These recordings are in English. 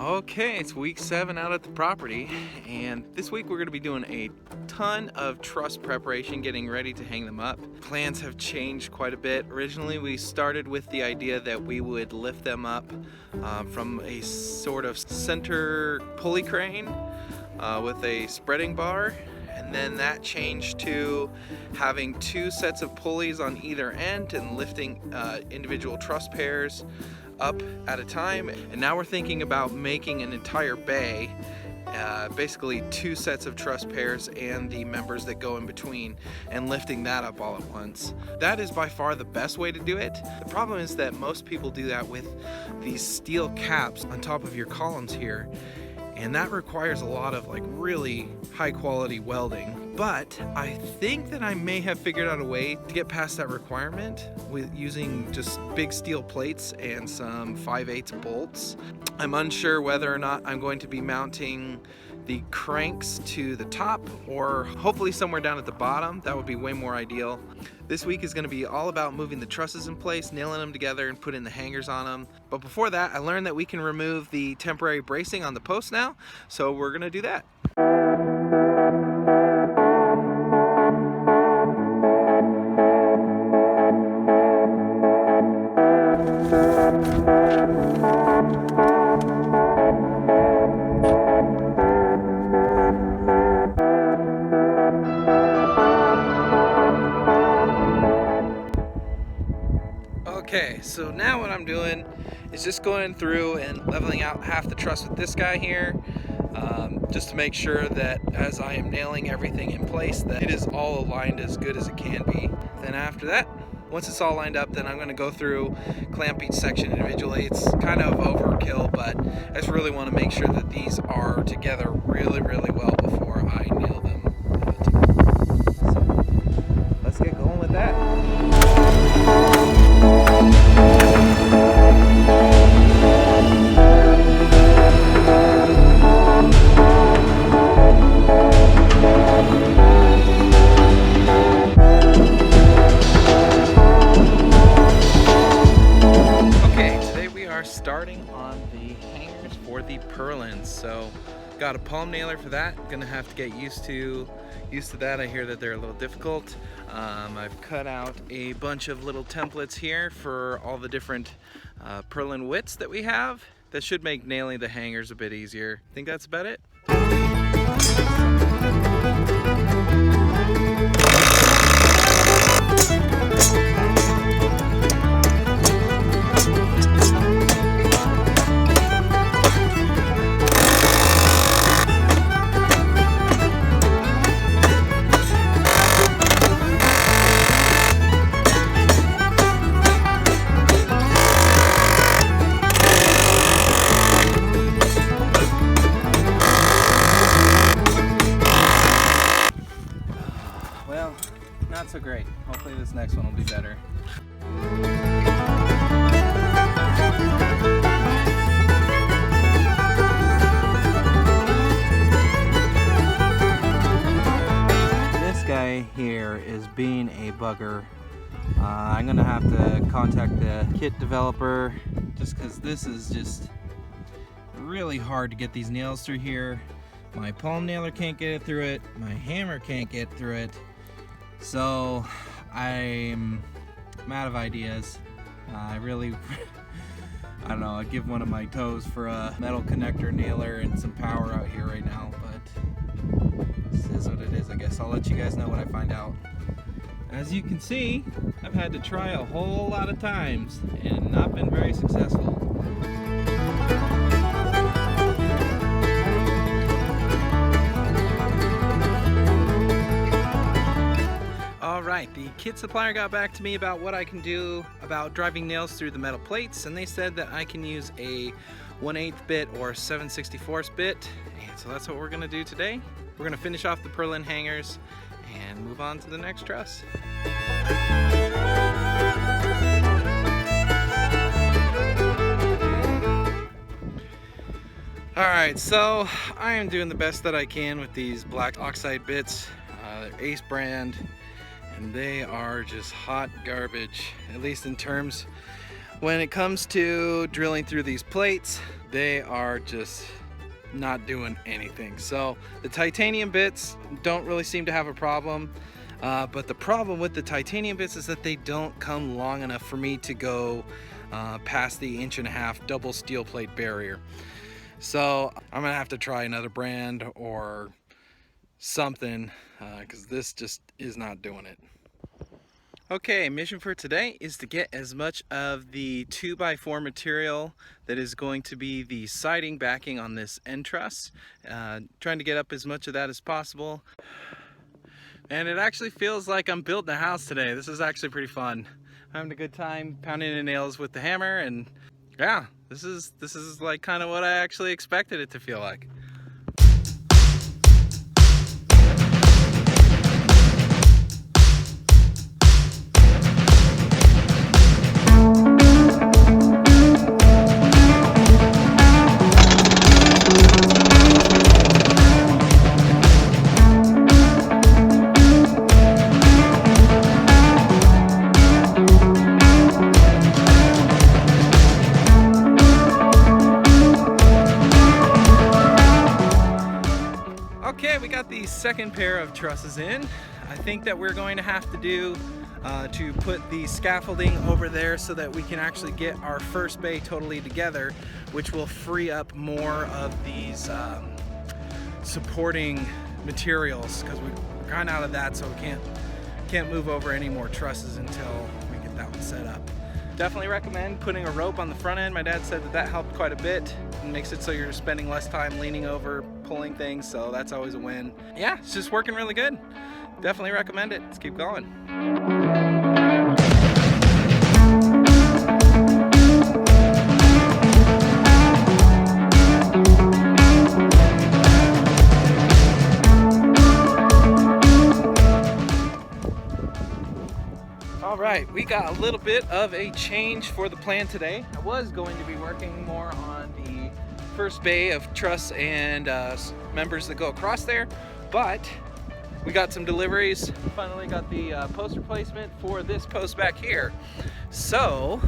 Okay, it's week 7 out at the property, and this week we're going to be doing a ton of truss preparation, getting ready to hang them up. Plans have changed quite a bit. Originally we started with the idea that we would lift them up from a sort of center pulley crane with a spreading bar, and then that changed to having 2 sets of pulleys on either end and lifting individual truss pairs up at a time. And now we're thinking about making an entire bay, basically 2 sets of truss pairs and the members that go in between, and lifting that up all at once. That is by far the best way to do it. The problem is that most people do that with these steel caps on top of your columns here, and that requires a lot of really high quality welding. But I think that I may have figured out a way to get past that requirement with using just big steel plates and some 5/8 bolts. I'm unsure whether or not I'm going to be mounting the cranks to the top or hopefully somewhere down at the bottom. That would be way more ideal. This week is going to be all about moving the trusses in place, nailing them together, and putting the hangers on them. But before that, I learned that we can remove the temporary bracing on the post now, so we're going to do that. Okay, so now what I'm doing is just going through and leveling out half the truss with this guy here, just to make sure that as I am nailing everything in place that it is all aligned as good as it can be. Then after that, once it's all lined up, then I'm going to go through, clamp each section individually. It's kind of overkill, but I just really want to make sure that these are together really well before I nail them. So let's get going with that. Starting on the hangers for the purlins. So got a palm nailer for that. Gonna have to get used to that. I hear that they're a little difficult. I've cut out a bunch of little templates here for all the different purlin widths that we have. That should make nailing the hangers a bit easier. I think that's about it. Not so great. Hopefully this next one will be better. This guy here is being a bugger. I'm gonna have to contact the kit developer just because this is just really hard to get these nails through here. My palm nailer can't get it through it. My hammer can't get through it. So I'm out of ideas. I don't know, I'd give one of my toes for a metal connector nailer and some power out here right now, but this is what it is, I guess. I'll let you guys know when I find out. As you can see, I've had to try a whole lot of times and not been very successful. Alright, the kit supplier got back to me about what I can do about driving nails through the metal plates, and they said that I can use a 1/8 bit or 7/64 bit, and so that's what we're going to do today. We're going to finish off the purlin hangers and move on to the next truss. Alright, so I am doing the best that I can with these black oxide bits. They're Ace brand, and they are just hot garbage, at least in terms when it comes to drilling through these plates. they are just not doing anything. So the titanium bits don't really seem to have a problem, but the problem with the titanium bits is that they don't come long enough for me to go past the 1.5-inch double steel plate barrier. So I'm gonna have to try another brand or something, because this just is not doing it. Okay, mission for today is to get as much of the 2x4 material that is going to be the siding backing on this end truss. Trying to get up as much of that as possible. And it actually feels like I'm building a house today. This is actually pretty fun. I'm having a good time pounding the nails with the hammer, and yeah, this is like kind of what I actually expected it to feel like. Okay, we got the second pair of trusses in. I think that we're going to have to do to put the scaffolding over there so that we can actually get our first bay totally together, which will free up more of these supporting materials, because we're kind of out of that, so we can't move over any more trusses until we get that one set up. Definitely recommend putting a rope on the front end. My dad said that helped quite a bit. It makes it so you're spending less time leaning over, pulling things, so that's always a win. Yeah, it's just working really good. Definitely recommend it. Let's keep going. Alright, we got a little bit of a change for the plan today. I was going to be working more on the first bay of truss and members that go across there, but we got some deliveries. Finally got the post replacement for this post back here. So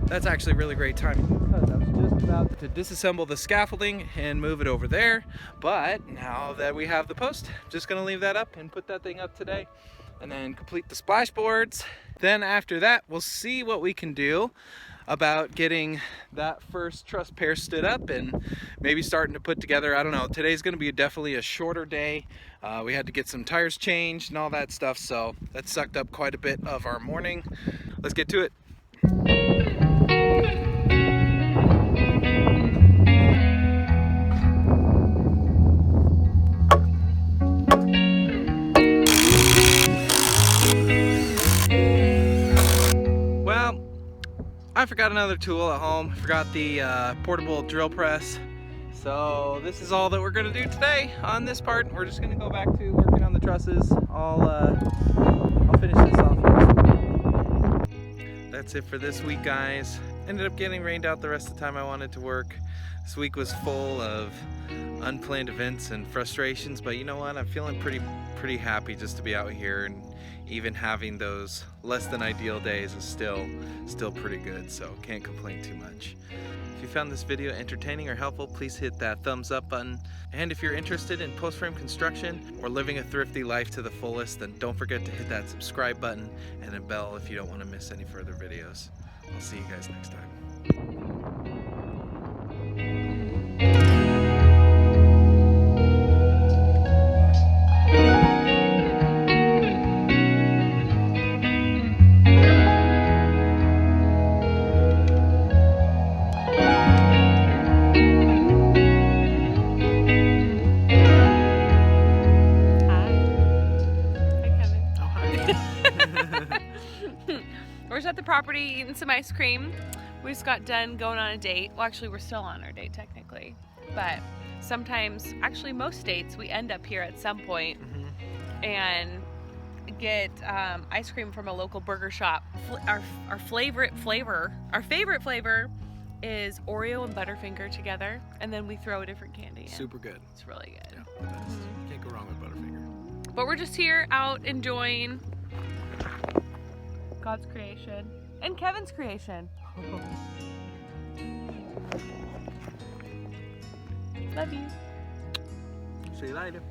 that's actually really great timing, because I was just about to disassemble the scaffolding and move it over there, but now that we have the post, I'm just gonna leave that up and put that thing up today, and then complete the splash boards. Then after that, we'll see what we can do about getting that first truss pair stood up and maybe starting to put together, I don't know, today's gonna be definitely a shorter day. We had to get some tires changed and all that stuff, so that sucked up quite a bit of our morning. Let's get to it. I forgot another tool at home. I forgot the portable drill press. So this is all that we're gonna do today on this part. We're just gonna go back to working on the trusses. I'll finish this off next week. That's it for this week, guys. Ended up getting rained out the rest of the time I wanted to work. This week was full of unplanned events and frustrations, but you know what? I'm feeling pretty happy just to be out here, and even having those less than ideal days is still pretty good, so can't complain too much. If you found this video entertaining or helpful, please hit that thumbs up button. And if you're interested in post frame construction or living a thrifty life to the fullest, then don't forget to hit that subscribe button and a bell if you don't want to miss any further videos. I'll see you guys next time. We're just at the property eating some ice cream. We just got done going on a date. Well, actually, we're still on our date technically, but sometimes, actually most dates, we end up here at some point and get ice cream from a local burger shop. Our favorite flavor is Oreo and Butterfinger together, and then we throw a different candy in. Super good. It's really good. Yeah, the best. Can't go wrong with Butterfinger. But we're just here out enjoying God's creation and Kevin's creation. Love you. See you later.